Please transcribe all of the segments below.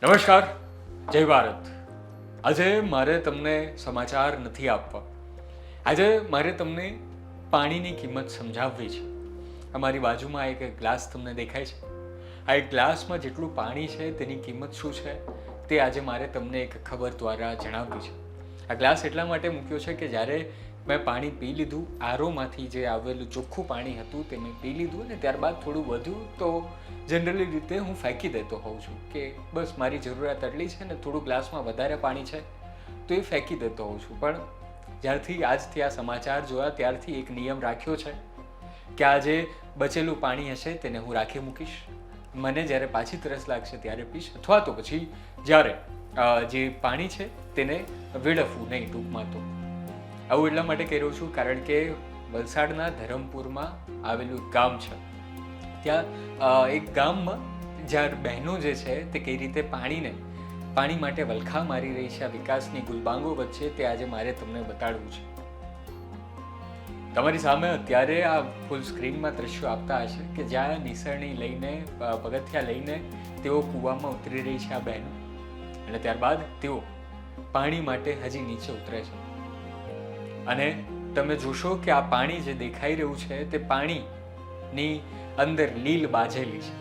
નમસ્કાર, જય ભારત. આજે મારે તમને સમાચાર નથી આપવા. આજે મારે તમને પાણીની કિંમત સમજાવવી છે. અમારી બાજુમાં એક ગ્લાસ તમને દેખાય છે. આ એક ગ્લાસમાં જેટલું પાણી છે તેની કિંમત શું છે તે આજે મારે તમને એક ખબર દ્વારા જણાવવી છે. આ ગ્લાસ એટલા માટે મૂક્યો છે કે જ્યારે મેં પાણી પી લીધું, આરોમાંથી જે આવેલું ચોખ્ખું પાણી હતું તે મેં પી લીધું અને ત્યારબાદ થોડું વધ્યું તો જનરલી રીતે હું ફેંકી દેતો હોઉં છું કે બસ મારી જરૂરિયાત એટલી છે ને થોડું ગ્લાસમાં વધારે પાણી છે તો એ ફેંકી દેતો હોઉં છું. પણ જ્યારથી આજથી આ સમાચાર જોયા ત્યારથી એક નિયમ રાખ્યો છે કે આ જે બચેલું પાણી હશે તેને હું રાખી મૂકીશ. મને જ્યારે પાછી તરસ લાગશે ત્યારે પીશ, અથવા તો પછી જ્યારે જે પાણી છે તેને વેડફવું નહીં. ટૂંકમાં તો આવું એટલા માટે કહી રહ્યો છું કારણ કે વલસાડના ધરમપુરમાં આવેલું ગામ છે. ત્યાં એક ગામમાં જ્યાં બહેનો જે છે તે કઈ રીતે પાણી માટે વલખા મારી રહી છે, આ વિકાસની ગુલબાંગો વચ્ચે, તે આજે મારે તમને બતાડવું છે. તમારી સામે અત્યારે આ ફૂલ સ્ક્રીનમાં દ્રશ્યો આપતા હશે કે જ્યાં નિસરણી લઈને પગથિયા લઈને તેઓ કૂવામાં ઉતરી રહી છે આ બહેનો, અને ત્યારબાદ તેઓ પાણી માટે હજી નીચે ઉતરે છે. અને તમે જોશો કે આ પાણી જે દેખાઈ રહ્યું છે તે પાણીની અંદર લીલ બાજેલી છે.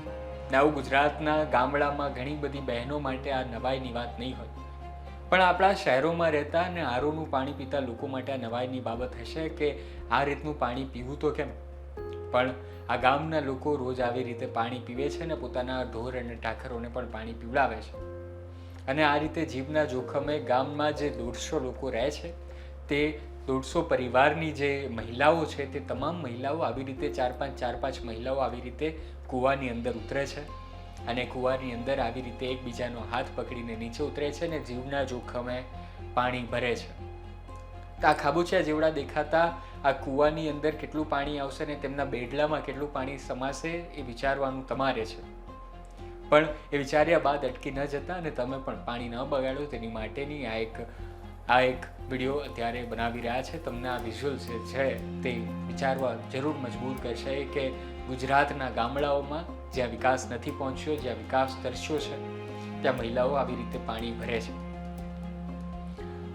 ને આવું ગુજરાતના ગામડામાં ઘણી બધી બહેનો માટે આ નવાઈની વાત નહીં હોય, પણ આપણા શહેરોમાં રહેતા અને આરોનું પાણી પીતા લોકો માટે આ નવાઈની બાબત હશે કે આ રીતનું પાણી પીવું તો કેમ. પણ આ ગામના લોકો રોજ આવી રીતે પાણી પીવે છે ને પોતાના ઢોર અને ઢાખરોને પણ પાણી પીવડાવે છે. અને આ રીતે જીવના જોખમે ગામમાં જે 150 લોકો રહે છે તે 150 પરિવારની જે મહિલાઓ છે તે તમામ મહિલાઓ આવી રીતે ચાર પાંચ મહિલાઓ આવી રીતે કૂવાની અંદર ઉતરે છે અને કૂવાની અંદર આવી રીતે એકબીજાનો હાથ પકડીને નીચે ઉતરે છે અને જીવના જોખમે પાણી ભરે છે. આ ખાબોચિયા જેવડા દેખાતા આ કૂવાની અંદર કેટલું પાણી આવશે ને તેમના બેડલામાં કેટલું પાણી સમાશે એ વિચારવાનું તમારે છે. પણ એ વિચાર્યા બાદ અટકી ન જતા અને તમે પણ પાણી ન બગાડો તેની માટેની આ એક વિડીયો અત્યારે બનાવી રહ્યા છે. તમને આ વિઝ્યુઅલ્સ છે તે વિચારવા જરૂર મજબૂર કરશે કે ગુજરાતના ગામડાઓમાં જ્યાં વિકાસ નથી પહોંચ્યો, જ્યાં વિકાસ તરસ્યો છે, ત્યાં મહિલાઓ આવી રીતે પાણી ભરે છે.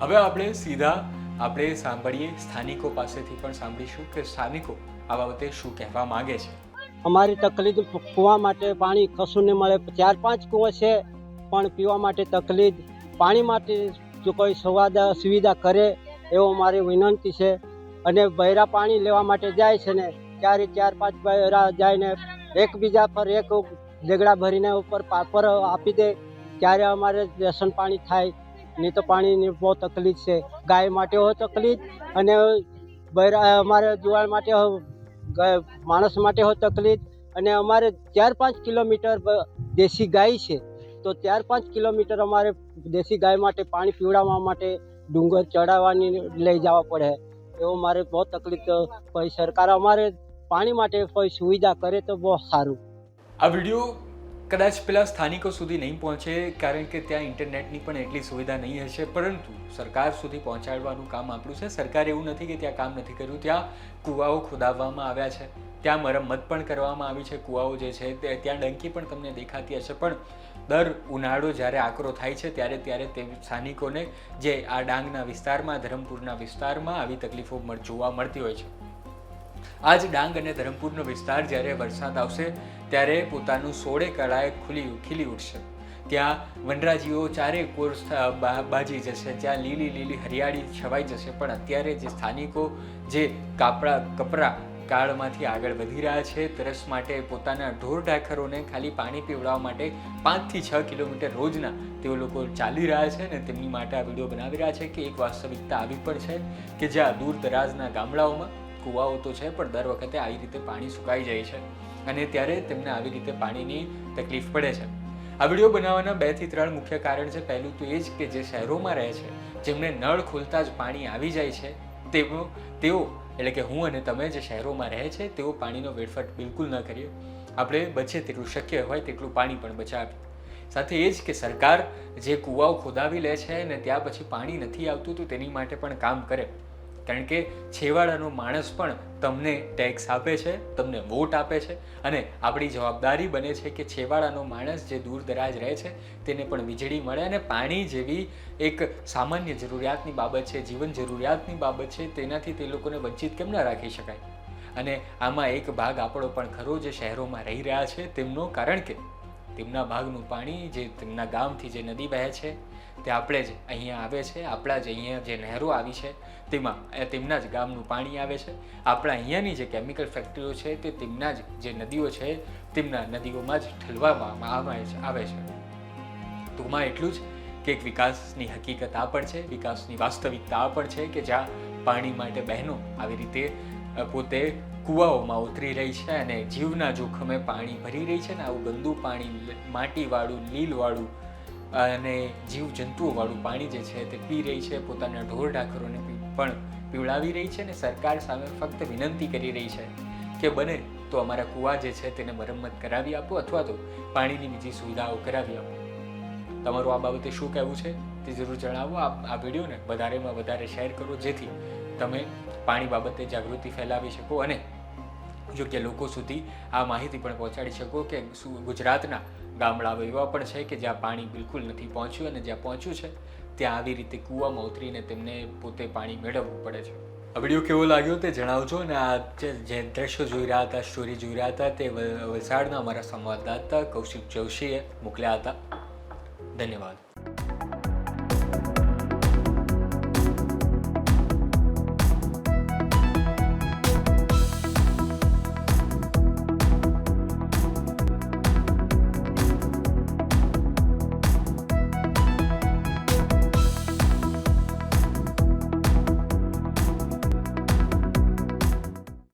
હવે આપણે સાંભળીએ, સ્થાનિકો પાસેથી પણ સાંભળીશું કે સ્થાનિકો આ બાબતે શું કહેવા માંગે છે. અમારી તકલીફ કૂવા માટે પાણી કશું નહીં મળે. 4-5 કૂવા છે પણ પીવા માટે તકલીફ. પાણી માટે જો કોઈ સુવિધા કરે એવો મારી વિનંતી છે. અને બૈરા પાણી લેવા માટે જાય છે ને ત્યારે 4-5 બૈરા જઈને એકબીજા પર એક લેગડા ભરીને ઉપર પાપર આપી દે ત્યારે અમારે રેશન પાણી થાય. નહીં તો પાણીની બહુ તકલીફ છે. ગાય માટે હોય તકલીફ અને બૈરા અમારે જુવાળ માટે માણસ માટે હોય તકલીફ. અને અમારે 4-5 કિલોમીટર દેશી ગાય છે તો 4-5 કિલોમીટર અમારે દેશી ગાય માટે પાણી પીવડાવવા માટે ડુંગર ચડાવવાની લઈ જવા પડે. એવું મારે બહુ તકલીફ. કોઈ સરકાર અમારે પાણી માટે કોઈ સુવિધા કરે તો બહુ સારું. આ વિડીયો કદાચ પેલા સ્થાનિકો સુધી નહીં પહોંચે કારણ કે ત્યાં ઇન્ટરનેટની પણ એટલી સુવિધા નહીં હશે, પરંતુ સરકાર સુધી પહોંચાડવાનું કામ આપણું છે. સરકાર એવું નથી કે ત્યાં કામ નથી કર્યું. ત્યાં કૂવાઓ ખોદાવવામાં આવ્યા છે, ત્યાં મરમ્મત પણ કરવામાં આવી છે. કૂવાઓ જે છે ત્યાં ડંકી પણ તમને દેખાતી હશે. પણ દર ઉનાળો જ્યારે આકરો થાય છે ત્યારે તે સ્થાનિકોને જે આ ડાંગના વિસ્તારમાં, ધરમપુરના વિસ્તારમાં આવી તકલીફો જોવા મળતી હોય છે. આ જ ડાંગ અને ધરમપુરનો વિસ્તાર જ્યારે વરસાદ આવશે ત્યારે પોતાનું સોળે કળાએ ખીલી ઉઠશે. ત્યાં વનરાજીઓ ચારે કોર બાજી જશે, જ્યાં લીલી હરિયાળી છવાઈ જશે. પણ અત્યારે જે સ્થાનિકો જે કપરા કાળમાંથી આગળ વધી રહ્યા છે, તરસ માટે પોતાના ઢોર ઢાખરોને ખાલી પાણી પીવડાવવા માટે 5 થી 6 કિલોમીટર રોજના તેઓ લોકો ચાલી રહ્યા છે અને તેમની માટે આ વિડીયો બનાવી રહ્યા છે કે એક વાસ્તવિકતા આવી પણ છે કે જ્યાં દૂર દરાજના ગામડાઓમાં કૂવાઓ તો છે પણ દર વખતે આવી રીતે પાણી સુકાઈ જાય છે અને ત્યારે તેમને આવી રીતે પાણીની તકલીફ પડે છે. આ વિડીયો બનાવવાના 2 થી 3 મુખ્ય કારણ છે. પહેલું તો એ જ કે જે શહેરોમાં રહે છે, જેમને નળ ખોલતા જ પાણી આવી જાય છે, તેઓ એટલે કે હું અને તમે જે શહેરોમાં રહે છે તેઓ પાણીનો વેડફાટ બિલકુલ ન કરીએ. આપણે બચે તેટલું શક્ય હોય તેટલું પાણી પણ બચાવીએ. સાથે એ જ કે સરકાર જે કૂવાઓ ખોદાવી લે છે અને ત્યાં પછી પાણી નથી આવતું તો તેની માટે પણ કામ કરે. કારણ કે છેવાડાનો માણસ પણ તમને ટેક્સ આપે છે, તમને વોટ આપે છે, અને આપણી જવાબદારી બને છે કે છેવાડાનો માણસ જે દૂર દરાજ રહે છે તેને પણ વીજળી મળે, અને પાણી જેવી એક સામાન્ય જરૂરિયાતની બાબત છે, જીવન જરૂરિયાતની બાબત છે, તેનાથી તે લોકોને વંચિત કેમ ના રાખી શકાય. અને આમાં એક ભાગ આપણો પણ ખરો જે શહેરોમાં રહી રહ્યા છે તેમનો, કારણ કે તેમના ભાગનું પાણી જે તેમના ગામથી જે નદી વહે છે તે આપણે જ અહીંયા આવે છે, આપણા જ અહીંયા જે નહેરો આવી છે તેમાં તેમના જ ગામનું પાણી આવે છે. આપણા અહીંયાની જે કેમિકલ ફેક્ટરીઓ છે તે તેમના જ જે નદીઓ છે તેમના નદીઓમાં જ ઠલવવામાં આવે છે. ટૂંકમાં એટલું જ કે એક વિકાસની હકીકત આ પણ છે, વિકાસની વાસ્તવિકતા આ પણ છે કે જ્યાં પાણી માટે બહેનો આવી રીતે પોતે કૂવાઓમાં ઉતરી રહી છે અને જીવના જોખમે પાણી ભરી રહી છે, ને આવું ગંદુ પાણી, માટીવાળું, લીલવાળું અને જીવજંતુઓવાળું પાણી જે છે તે પી રહી છે, પોતાના ઢોર ઢાંખરોને પણ પીવડાવી રહી છે, ને સરકાર સામે ફક્ત વિનંતી કરી રહી છે કે બને તો અમારા કૂવા જે છે તેને મરમ્મત કરાવી આપો અથવા તો પાણીની બીજી સુવિધાઓ કરાવી આપો. તમારું આ બાબતે શું કહેવું છે તે જરૂર જણાવો. આ વિડીયોને વધારેમાં વધારે શેર કરો જેથી તમે પાણી બાબતે જાગૃતિ ફેલાવી શકો અને યોગ્ય લોકો સુધી આ માહિતી પણ પહોંચાડી શકો કે ગુજરાતના ગામડાઓ એવા પણ છે કે જ્યાં પાણી બિલકુલ નથી પહોંચ્યું, અને જ્યાં પહોંચ્યું છે ત્યાં આવી રીતે કૂવામાં ઉતરીને તેમને પોતે પાણી મેળવવું પડે છે. આ વિડીયો કેવો લાગ્યો તે જણાવજો, અને આ જે દ્રશ્યો જોઈ રહ્યા હતા, સ્ટોરી જોઈ રહ્યા હતા તે વલસાડના અમારા સંવાદદાતા કૌશિક જોશીએ મોકલ્યા હતા. ધન્યવાદ.